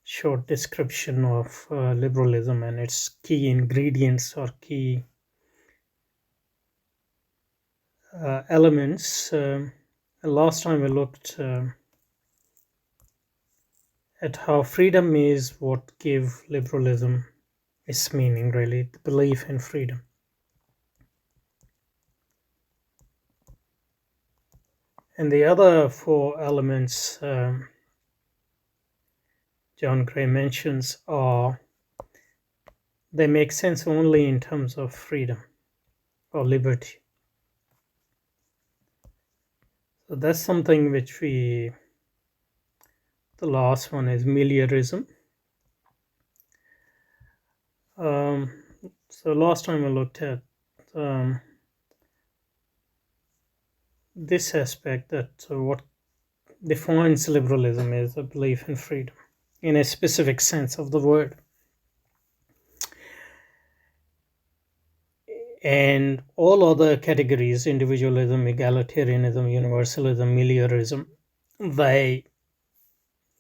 short description of liberalism and its key ingredients or key elements. Last time we looked at how freedom is what gave liberalism its meaning, really, the belief in freedom. And the other four elements John Gray mentions they make sense only in terms of freedom or liberty. So that's something which the last one is meliorism. So last time I looked at this aspect, that what defines liberalism is a belief in freedom in a specific sense of the word. And all other categories, individualism, egalitarianism, universalism, meliorism,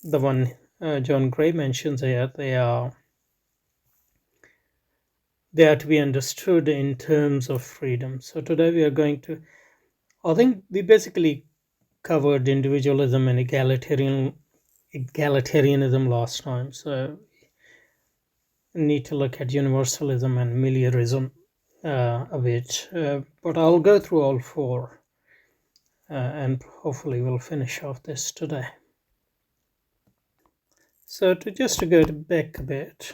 the one John Gray mentions here, they are to be understood in terms of freedom. So today we are going to, I think we basically covered individualism and egalitarianism last time. So we need to look at universalism and meliorism a bit. But I'll go through all four and hopefully we'll finish off this today. So to go back a bit,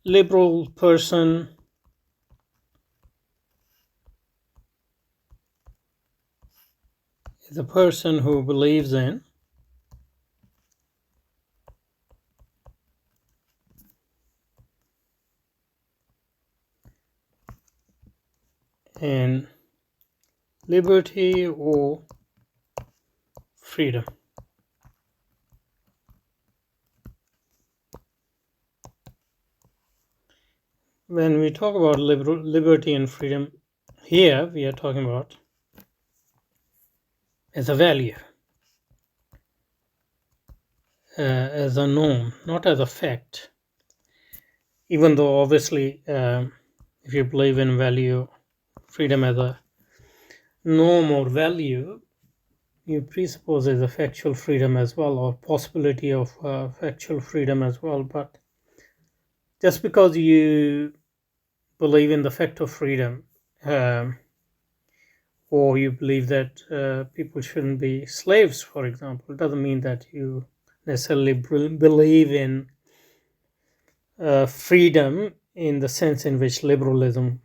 liberal person is a person who believes in liberty or freedom. When we talk about liberty and freedom, here we are talking about as a value, as a norm, not as a fact. Even though obviously if you believe in value, freedom as a norm or value, you presuppose there's a factual freedom as well, or possibility of factual freedom as well. But just because you believe in the fact of freedom, or you believe that people shouldn't be slaves, for example, it doesn't mean that you necessarily believe in freedom in the sense in which liberalism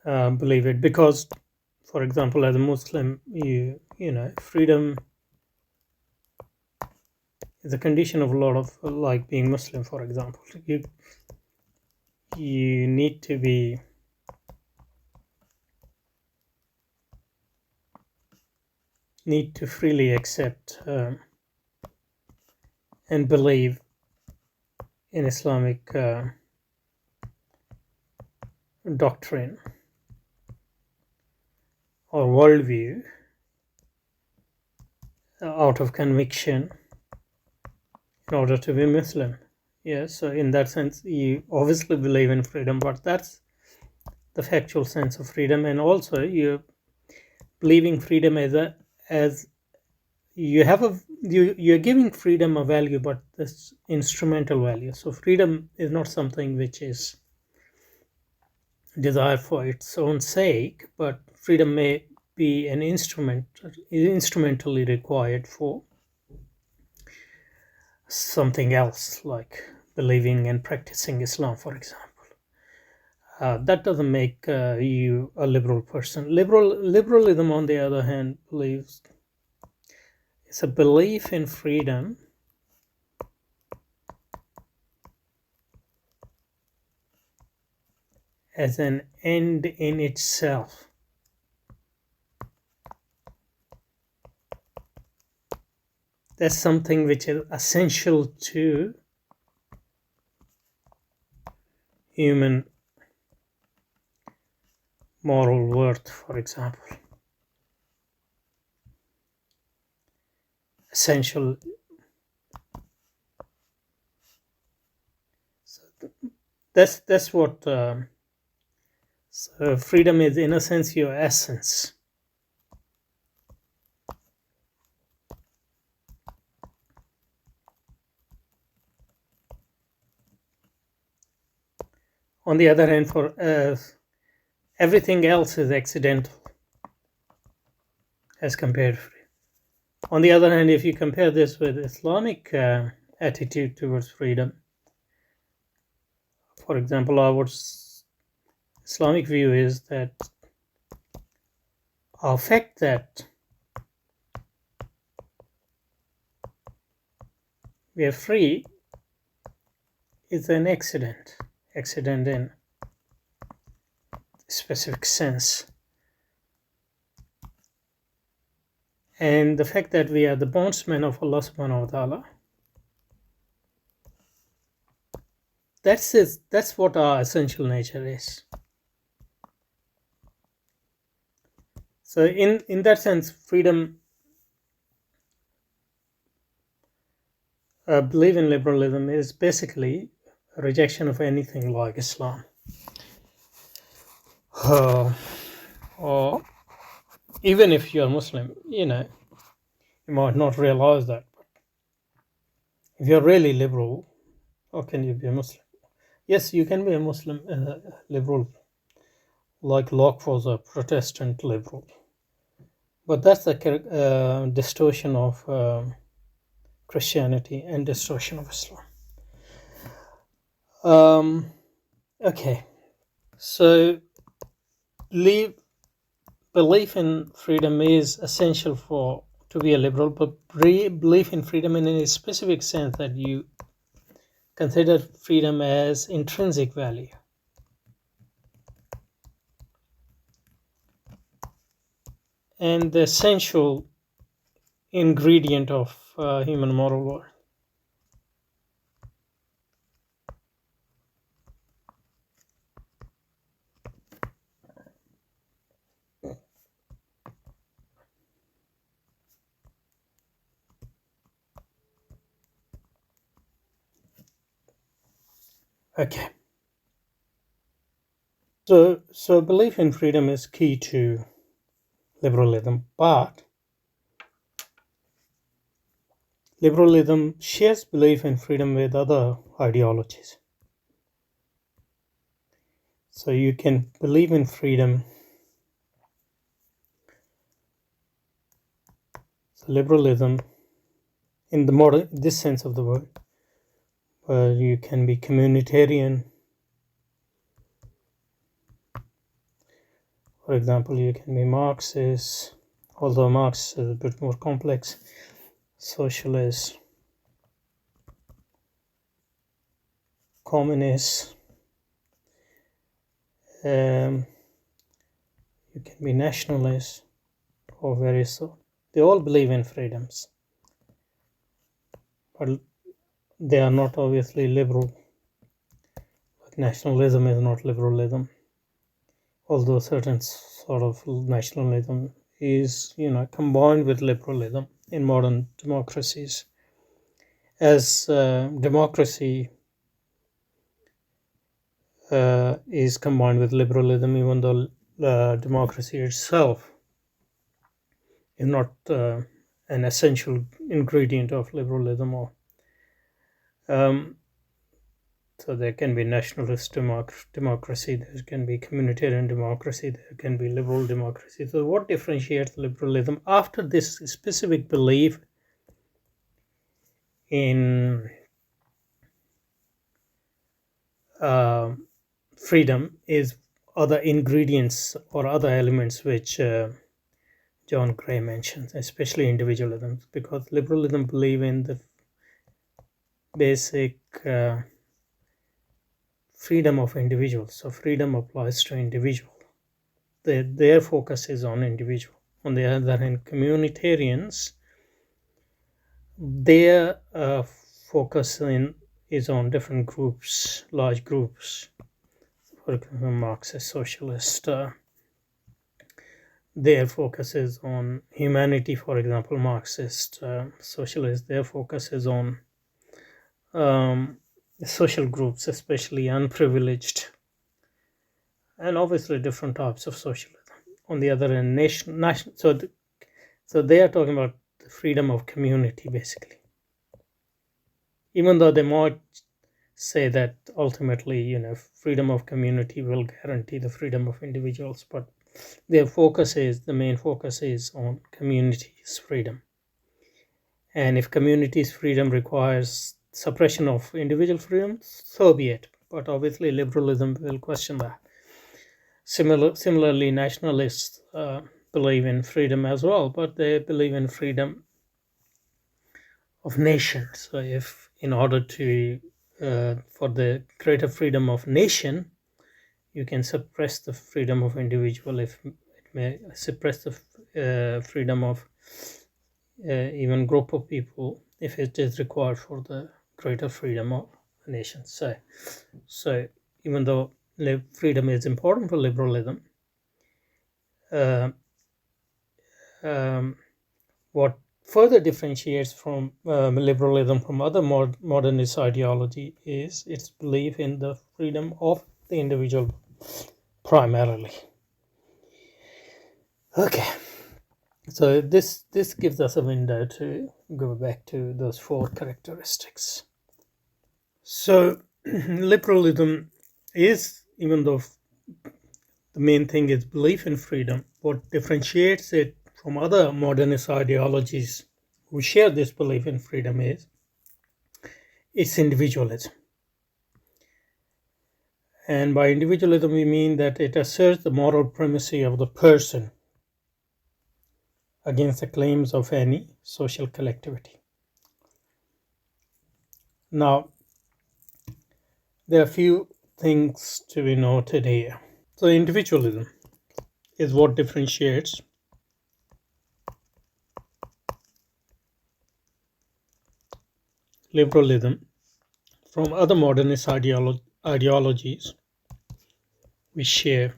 believe it. Because, for example, as a Muslim, you know, freedom is a condition of a lot of, like being Muslim, for example. You need to freely accept and believe in Islamic doctrine or worldview out of conviction in order to be Muslim. Yes, so in that sense, you obviously believe in freedom, but that's the factual sense of freedom. And also, you're believing freedom as you're giving freedom a value, but this instrumental value. So freedom is not something which is desired for its own sake, but freedom may be an instrumentally required for something else, like believing and practicing Islam, for example. That doesn't make you a liberal person. Liberalism, on the other hand, believes it's a belief in freedom as an end in itself. That's something which is essential to human moral worth, for example. Essential. So that's what so freedom is, in a sense, your essence. On the other hand, for everything else is accidental as compared to freedom. On the other hand, if you compare this with Islamic attitude towards freedom, for example, our Islamic view is that our fact that we are free is an accident in specific sense. And the fact that we are the bondsmen of Allah subhanahu wa ta'ala, that's what our essential nature is. So in that sense, freedom, belief in liberalism is basically a rejection of anything like Islam. Or even if you're Muslim, you might not realize that. But if you're really liberal, how can you be a Muslim? Yes, you can be a Muslim liberal, like Locke was a Protestant liberal. But that's a distortion of Christianity and distortion of Islam. Okay, so belief in freedom is essential to be a liberal, but belief in freedom in a specific sense that you consider freedom as intrinsic value. And the essential ingredient of human moral worth. Okay. So belief in freedom is key to liberalism, but liberalism shares belief in freedom with other ideologies. So you can believe in freedom. So liberalism, in this sense of the word, you can be communitarian. For example, you can be Marxist, although Marx is a bit more complex, socialist, communist. You can be nationalist or various sort. They all believe in freedoms, but they are not obviously liberal. But nationalism is not liberalism, although certain sort of nationalism is, combined with liberalism in modern democracies. As democracy is combined with liberalism, even though democracy itself is not an essential ingredient of liberalism. Or so there can be nationalist democracy, there can be communitarian democracy, there can be liberal democracy. So what differentiates liberalism after this specific belief in freedom is other ingredients or other elements which John Gray mentions, especially individualism, because liberalism believe in the basic freedom of individuals. So freedom applies to individual. Their focus is on individual. On the other hand, communitarians, their focus is on different groups, large groups. For example, Marxist, socialist, their focus is on humanity. For example, Marxist socialists, their focus is on um, social groups, especially unprivileged, and obviously different types of socialism. On the other hand, nation. So they are talking about the freedom of community, basically. Even though they might say that ultimately, freedom of community will guarantee the freedom of individuals, but the main focus is on community's freedom. And if community's freedom requires suppression of individual freedom, so be it. But obviously, liberalism will question that. Similarly, nationalists believe in freedom as well, but they believe in freedom of nations. So, if in order to for the greater freedom of nation, you can suppress the freedom of individual, if it may suppress the freedom of even group of people if it is required for the greater freedom of the nation. So even though freedom is important for liberalism, uh, um, what further differentiates from liberalism from other modernist ideology is its belief in the freedom of the individual primarily. Okay, so this gives us a window to go back to those four characteristics. So liberalism is, even though the main thing is belief in freedom, what differentiates it from other modernist ideologies who share this belief in freedom is its individualism. And by individualism, we mean that it asserts the moral primacy of the person against the claims of any social collectivity. Now, there are a few things to be noted here. So, individualism is what differentiates liberalism from other modernist ideologies we share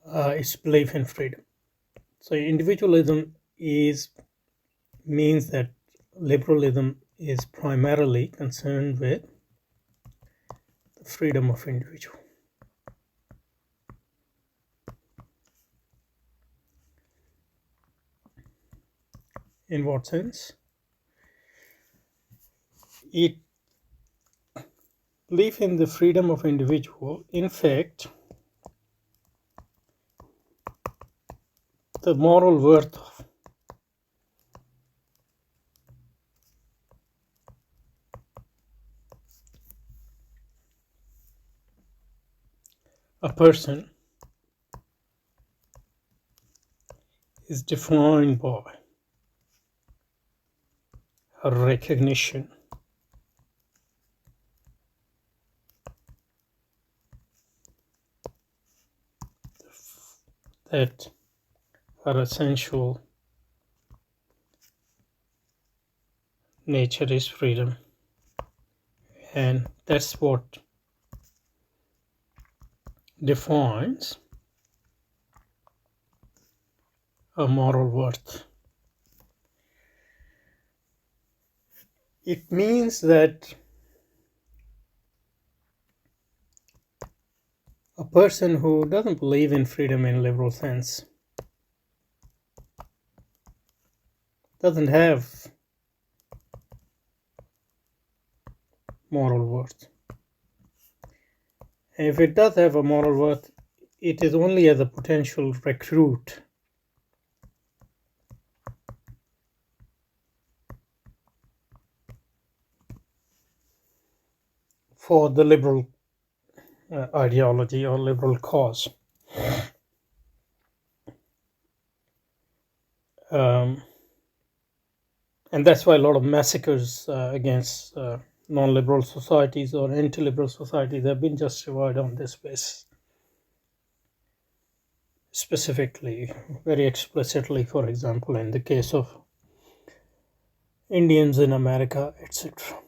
its belief in freedom. So individualism means that liberalism is primarily concerned with the freedom of individual. In what sense? It belief in the freedom of individual, in fact, the moral worth of a person is defined by a recognition that our essential nature is freedom, and that's what defines a moral worth. It means that a person who doesn't believe in freedom in liberal sense doesn't have moral worth. And if it does have a moral worth, it is only as a potential recruit for the liberal ideology or liberal cause. And that's why a lot of massacres against non-liberal societies or anti-liberal societies have been justified on this basis. Specifically, very explicitly, for example, in the case of Indians in America, etc.,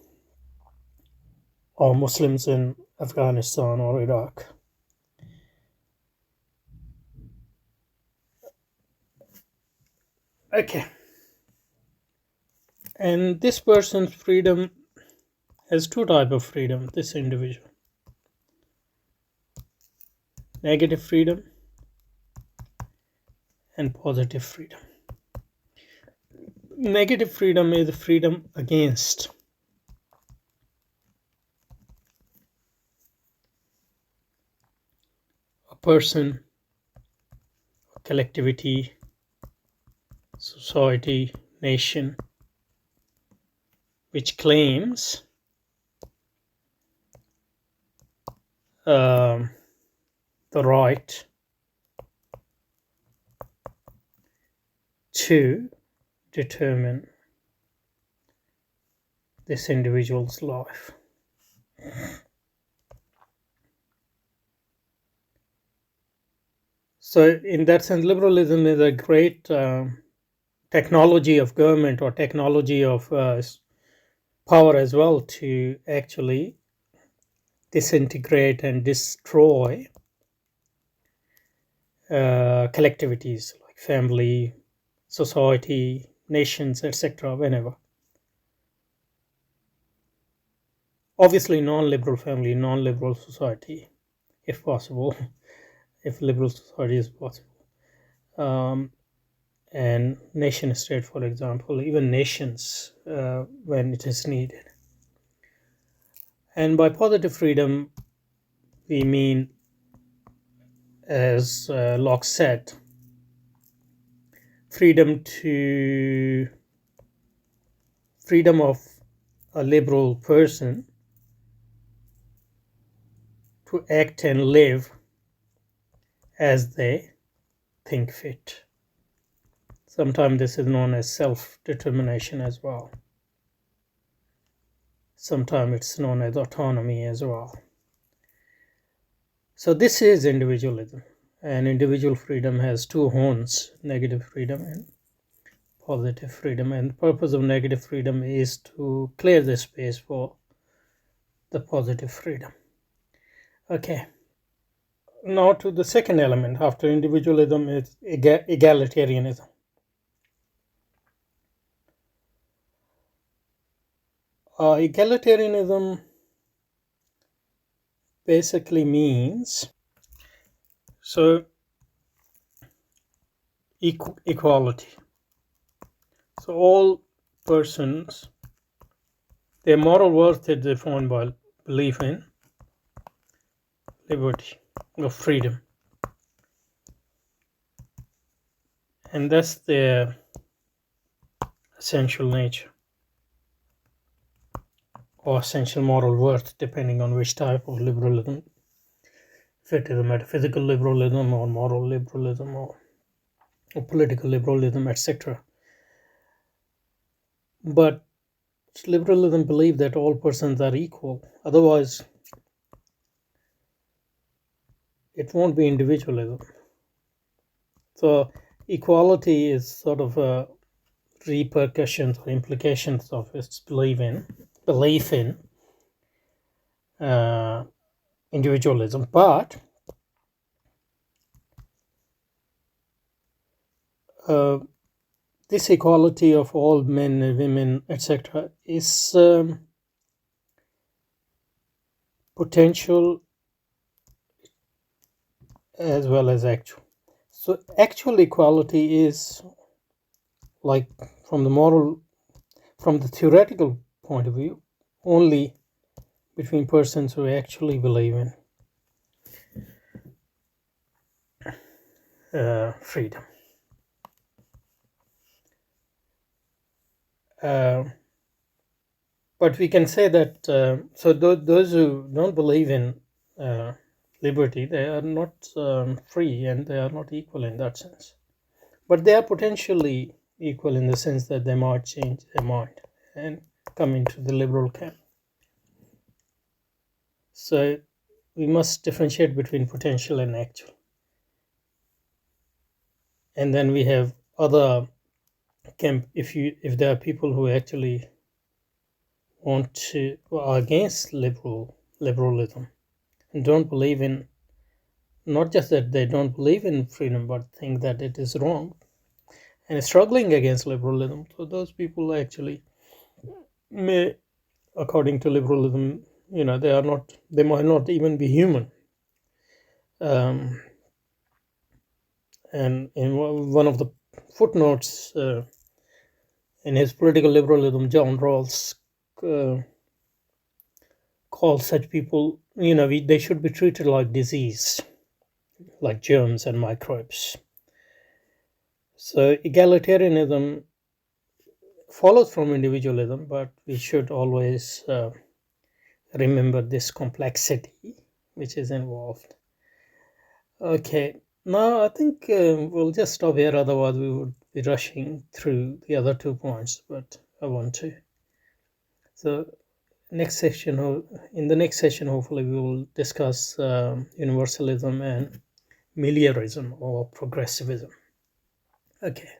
or Muslims in Afghanistan or Iraq. Okay. And this person's freedom has two types of freedom, this individual. Negative freedom and positive freedom. Negative freedom is freedom against a person, collectivity, society, nation, which claims the right to determine this individual's life. So in that sense, liberalism is a great technology of government or technology of power as well to actually disintegrate and destroy collectivities like family, society, nations, etc. whenever. Obviously non-liberal family, non-liberal society, if possible, if liberal society is possible. And nation state, for example, even nations when it is needed. And by positive freedom, we mean, as Locke said, freedom of a liberal person to act and live as they think fit. Sometimes this is known as self-determination as well. Sometimes it's known as autonomy as well. So this is individualism. And individual freedom has two horns, negative freedom and positive freedom. And the purpose of negative freedom is to clear the space for the positive freedom. Okay. Now to the second element after individualism is egalitarianism. Egalitarianism basically means equality. So all persons, their moral worth is defined by belief in liberty or freedom, and that's their essential nature or essential moral worth, depending on which type of liberalism, if it is a metaphysical liberalism or moral liberalism or political liberalism, etc. But liberalism believes that all persons are equal, otherwise it won't be individualism. So equality is sort of a repercussions or implications of its belief in individualism. But this equality of all men and women, etc., is potential as well as actual. So actual equality is like from the theoretical point of view, only between persons who actually believe in freedom. But we can say that those who don't believe in liberty, they are not free and they are not equal in that sense. But they are potentially equal in the sense that they might change their mind and come into the liberal camp. So we must differentiate between potential and actual. And then we have other camp. If there are people who actually want to are against liberalism and don't believe in, not just that they don't believe in freedom, but think that it is wrong, and struggling against liberalism. So those people actually may, according to liberalism, they might not even be human. And in one of the footnotes in his Political Liberalism, John Rawls uh, calls such people, they should be treated like disease, like germs and microbes. So egalitarianism follows from individualism, but we should always remember this complexity which is involved. Okay, now I think we'll just stop here, otherwise we would be rushing through the other 2 points, but I want to. So in the next session, hopefully we will discuss universalism and meliorism or progressivism. Okay.